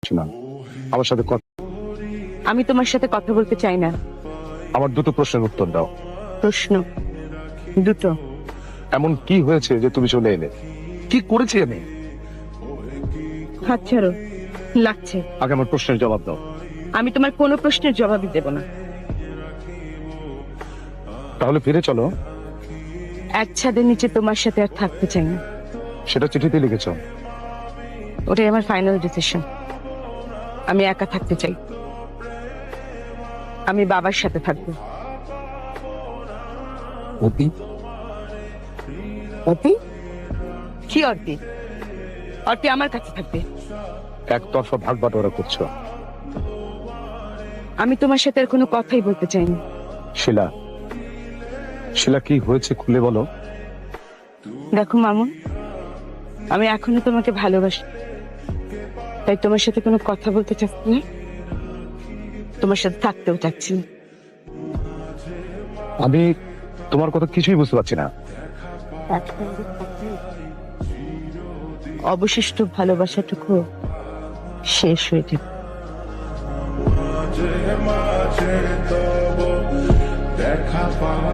না, আমার সাথে আমি তোমার সাথে কথা বলতে চাই না। আমার দুটো প্রশ্নের উত্তর দাও। প্রশ্ন দুটো? এমন কি হয়েছে যে তুমি চলে এলে? কি করেছি আমি? হাত ছাড়ো, লাগছে। আগে আমার প্রশ্নের জবাব দাও। আমি তোমার কোনো প্রশ্নের জবাবই দেব না। তাহলে ফিরে চলো। এক ছাদের নিচে তোমার সাথে আর থাকতে চাই না। সেটা চিঠিতে লিখেছ। ওটাই আমার ফাইনাল ডিসিশন। আমি একা থাকতে চাই। আমি বাবার সাথে থাকবো। অতি অতি? কি অর্তি? অর্তি আমার কাছে থাকবে। একতরফা ভাগ বাটোয়ারা করছো। আমি তোমার সাথে আর কোনো কথাই বলতে চাইনি। শিলা, শিলা কি হয়েছে খুলে বলো। দেখো মামুন, আমি এখনো তোমাকে ভালোবাসি, তাই তোমার সাথে কোনো কথা বলতে চাচ্ছি না, তোমার সাথে থাকতেও চাচ্ছি না। আমি তোমার কথা কিছুই বুঝতে পারছি না। অবশিষ্ট ভালোবাসাটুকু শেষ হয়ে যাবে। দেখা